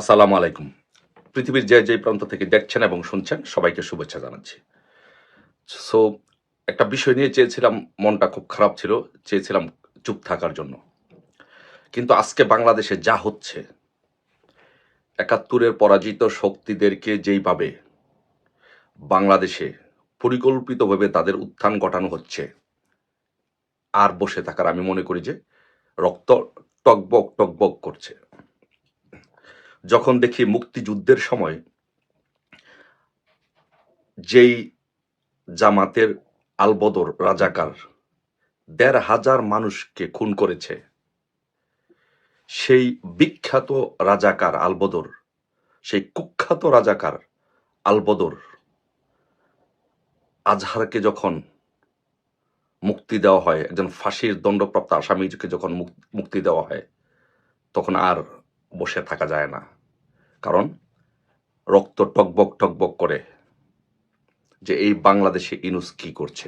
আসসালামু আলাইকুম। পৃথিবীর যে যে প্রান্ত থেকে দেখছেন এবং শুনছেন সবাইকে শুভেচ্ছা জানাচ্ছি। সো একটা বিষয় নিয়ে চেয়েছিলাম, মনটা খুব খারাপ ছিল, চেয়েছিলাম চুপ থাকার জন্য। কিন্তু আজকে বাংলাদেশে যা হচ্ছে, ৭১ এর পরাজিত শক্তিদেরকে যেইভাবে বাংলাদেশে পরিকল্পিতভাবে তাদের উত্থান ঘটানো হচ্ছে, আর বসে থাকার আমি মনে করি যে রক্ত টগবগ, টগবগ করছে। যখন দেখি মুক্তিযুদ্ধের সময় যেই জামাতের আলবদর রাজাকার ১,৫০০ মানুষকে খুন করেছে, সেই বিখ্যাত রাজাকার আলবদর, সেই কুখ্যাত রাজাকার আলবদর আজহারকে যখন মুক্তি দেওয়া হয়, একজন ফাঁসির দণ্ডপ্রাপ্ত আসামিকে যখন মুক্তি দেওয়া হয়, তখন আর বসে থাকা যায় না। কারণ রক্ত টগবগ টগবগ করে যে এই বাংলাদেশে ইনুস কি করছে।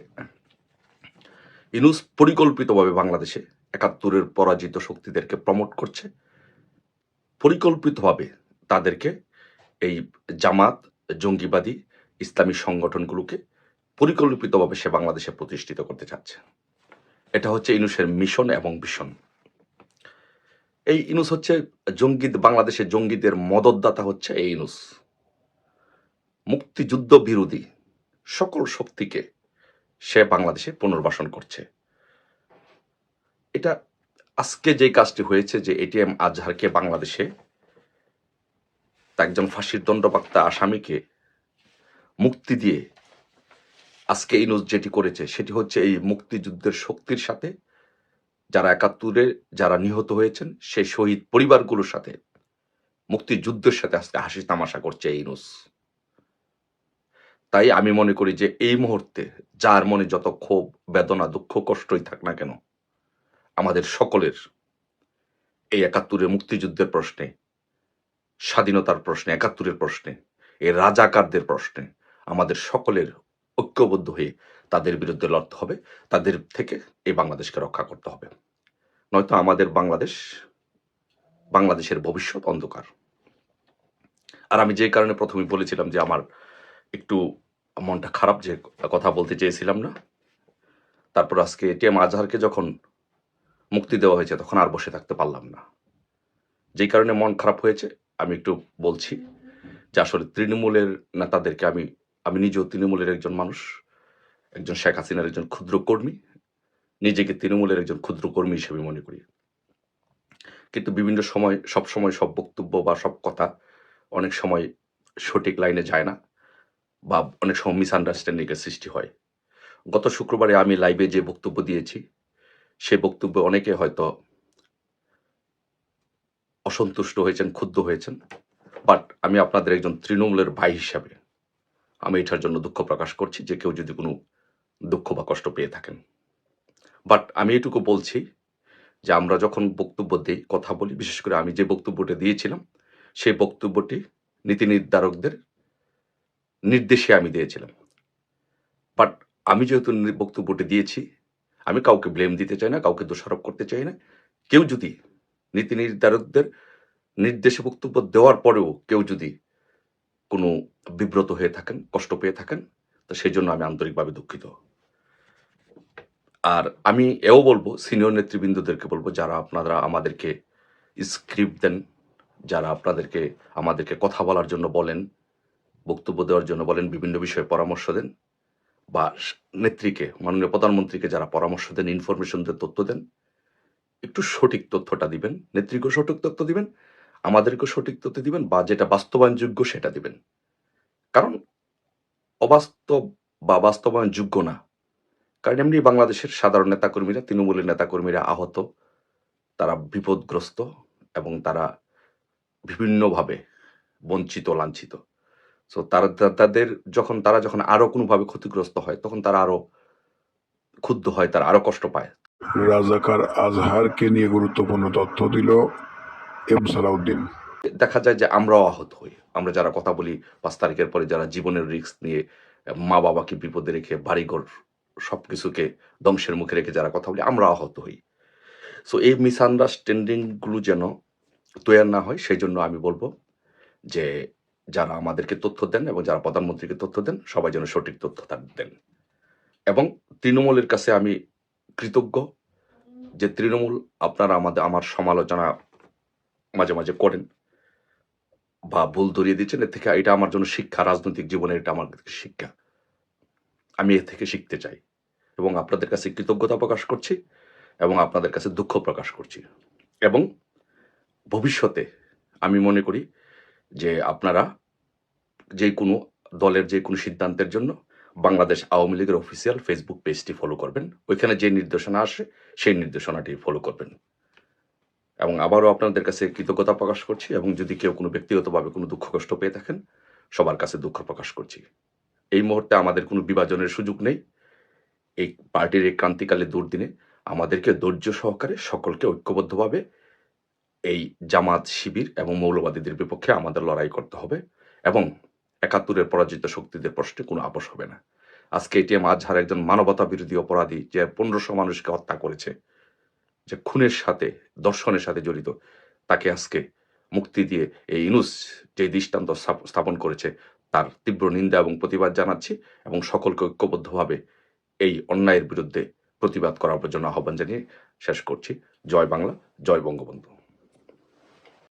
ইনুস পরিকল্পিতভাবে বাংলাদেশে ৭১-এর পরাজিত শক্তিদেরকে প্রমোট করছে, পরিকল্পিতভাবে তাদেরকে এই জামাত, জঙ্গিবাদী ইসলামী সংগঠনগুলোকে পরিকল্পিতভাবে সে বাংলাদেশে প্রতিষ্ঠিত করতে চাচ্ছে। এটা হচ্ছে ইনুসের মিশন এবং ভিশন। এই ইনুস হচ্ছে বাংলাদেশের জঙ্গিদের মদতদাতা হচ্ছে এই ইনুস। মুক্তিযুদ্ধ বিরোধী সকল শক্তিকে সে বাংলাদেশে পুনর্বাসন করছে। এটা আজকে যে কাজটি হয়েছে, যে এটিএম আজহারকে বাংলাদেশে একজন ফাঁসির দণ্ডপ্রাপ্ত আসামিকে মুক্তি দিয়ে আজকে ইনুস যেটি করেছে, সেটি হচ্ছে এই মুক্তিযুদ্ধের শক্তির সাথে, যারা ৭১-এ যারা নিহত হয়েছেন সেই শহীদ পরিবারগুলোর সাথে, মুক্তিযুদ্ধের সাথে আজকে হাসি তামাশা করছে এই ইনুস। তাই আমি মনে করি যে এই মুহূর্তে যার মনে যত ক্ষোভ, বেদনা, দুঃখ, কষ্টই থাক না কেন, আমাদের সকলের এই ৭১-এর মুক্তিযুদ্ধের প্রশ্নে, স্বাধীনতার প্রশ্নে, ৭১-এর প্রশ্নে, এই রাজাকারদের প্রশ্নে আমাদের সকলের ঐক্যবদ্ধ হয়ে তাদের বিরুদ্ধে লড়তে হবে, তাদের থেকে এই বাংলাদেশকে রক্ষা করতে হবে। নয়তো আমাদের বাংলাদেশের ভবিষ্যৎ অন্ধকার। আর আমি যে কারণে প্রথমে বলেছিলাম যে আমার একটু মনটা খারাপ, যে কথা বলতে চেয়েছিলাম না, তারপর আজকে এটিএম আজহারকে যখন মুক্তি দেওয়া হয়েছে তখন আর বসে থাকতে পারলাম না। যেই কারণে মন খারাপ হয়েছে আমি একটু বলছি যে আসলে তৃণমূলের নেতাদেরকে, আমি নিজেও তৃণমূলের একজন মানুষ, একজন শেখ হাসিনার একজন ক্ষুদ্র কর্মী, নিজেকে তৃণমূলের একজন ক্ষুদ্র কর্মী হিসেবে মনে করি। কিন্তু বিভিন্ন সময় সব বক্তব্য বা সব কথা অনেক সময় সঠিক লাইনে যায় না, বা অনেক সময় মিসআন্ডারস্ট্যান্ডিং এর সৃষ্টি হয়। গত শুক্রবারে আমি লাইভে যে বক্তব্য দিয়েছি, সে বক্তব্যে অনেকে হয়তো অসন্তুষ্ট হয়েছেন, ক্ষুব্ধ হয়েছেন, বাট আমি আপনাদের একজন তৃণমূলের ভাই হিসাবে আমি এটার জন্য দুঃখ প্রকাশ করছি, যে কেউ যদি কোনো দুঃখ বা কষ্ট পেয়ে থাকেন। বাট আমি এটুকু বলছি যে আমরা যখন বক্তব্য দিই, কথা বলি, বিশেষ করে আমি যে বক্তব্যটা দিয়েছিলাম সেই বক্তব্যটি নীতি নির্ধারকদের নির্দেশে আমি দিয়েছিলাম। বাট আমি যেহেতু বক্তব্যটি দিয়েছি, আমি কাউকে ব্লেম দিতে চাই না, কাউকে দোষারোপ করতে চাই না। কেউ যদি নীতি নির্ধারকদের নির্দেশে বক্তব্য দেওয়ার পরেও কেউ যদি কোনো বিব্রত হয়ে থাকেন, কষ্ট পেয়ে থাকেন, তো সেই জন্য আমি আন্তরিকভাবে দুঃখিত। আর আমি এও বলবো, সিনিয়র নেতৃবৃন্দদেরকে বলবো, যারা আপনারা আমাদেরকে স্ক্রিপ্ট দেন, যারা আমাদেরকে কথা বলার জন্য বলেন, বক্তব্য দেওয়ার জন্য বলেন, বিভিন্ন বিষয়ে পরামর্শ দেন, বা নেত্রীকে, মাননীয় প্রধানমন্ত্রীকে যারা পরামর্শ দেন, ইনফরমেশন দেন, তথ্য দেন, একটু সঠিক তথ্যটা দিবেন। নেত্রীকেও সঠিক তথ্য দিবেন, আমাদেরকেও সঠিক তথ্য দিবেন, বা যেটা বাস্তবায়নযোগ্য সেটা দিবেন। কারণ অবাস্তব বা বাস্তবায়নযোগ্য না, কারণ এমনি বাংলাদেশের সাধারণ নেতাকর্মীরা, তৃণমূলের নেতাকর্মীরা আহত, তারা বিপদগ্রস্ত, এবং তারা বিভিন্নভাবে বঞ্চিত, লাঞ্ছিত। সো তারা যখন আরো কোনোভাবে ক্ষতিগ্রস্ত হয়, তখন তারা আরো ক্ষুব্ধ হয়, তারা আরো কষ্ট পায়। রাজাকার আজহারকে নিয়ে গুরুত্বপূর্ণ তথ্য দিল এম সালাউদ্দিন। দেখা যায় যে আমরাও আহত হই। আমরা যারা কথা বলি ৫ তারিখের পরে, যারা জীবনের রিস্ক নিয়ে মা বাবাকে বিপদে রেখে, বাড়িঘর সবকিছুকে ধ্বংসের মুখে রেখে যারা কথা বলি, আমরা আহত হই। সো এই মিসআন্ডারস্ট্যান্ডিং গুলো যেন তৈরি না হয়, সেই জন্য আমি বলবো যে যারা আমাদেরকে তথ্য দেন এবং যারা প্রধানমন্ত্রীকে তথ্য দেন সবাই যেন সঠিক তথ্য দেন। এবং তৃণমূলের কাছে আমি কৃতজ্ঞ যে তৃণমূল আপনারা আমার সমালোচনা মাঝে মাঝে করেন বা ভুল ধরিয়ে দিচ্ছেন। এর থেকে এটা আমার জন্য শিক্ষা, রাজনৈতিক জীবনে এটা আমার শিক্ষা। আমি এর থেকে শিখতে চাই এবং আপনাদের কাছে কৃতজ্ঞতা প্রকাশ করছি এবং আপনাদের কাছে দুঃখ প্রকাশ করছি। এবং ভবিষ্যতে আমি মনে করি যে আপনারা যে কোনো দলের যে কোনো সিদ্ধান্তের জন্য বাংলাদেশ আওয়ামী লীগের অফিসিয়াল ফেসবুক পেজটি ফলো করবেন। ওইখানে যে নির্দেশনা আসে সেই নির্দেশনাটি ফলো করবেন। এবং আবারও আপনাদের কাছে কৃতজ্ঞতা প্রকাশ করছি এবং যদি কেউ কোনো ব্যক্তিগতভাবে কোনো দুঃখ কষ্ট পেয়ে থাকেন সবার কাছে দুঃখ প্রকাশ করছি। এই মুহূর্তে আমাদের কোনো বিভাজনের সুযোগ নেই। এই পার্টির এই ক্রান্তিকালে দুর্দিনে আমাদেরকে ধৈর্য সহকারে সকলকে ঐক্যবদ্ধভাবে এই জামাত শিবির এবং মৌলবাদীদের বিপক্ষে আমাদের লড়াই করতে হবে এবং ৭১-এর পরাজিত শক্তিদের প্রশ্নে কোনো আপোষ হবে না। আজকে এটিএম আজহার একজন মানবতা বিরোধী অপরাধী যে ১৫০০ মানুষকে হত্যা করেছে, যে খুনের সাথে দর্শনের সাথে জড়িত, তাকে আজকে মুক্তি দিয়ে এই ইউনূস যে দৃষ্টান্ত স্থাপন করেছে তার তীব্র নিন্দা এবং প্রতিবাদ জানাচ্ছি এবং সকলকে ঐক্যবদ্ধভাবে এই অন্যায়ের বিরুদ্ধে প্রতিবাদ করার জন্য আহ্বান জানিয়ে শেষ করছি। জয় বাংলা, জয় বঙ্গবন্ধু।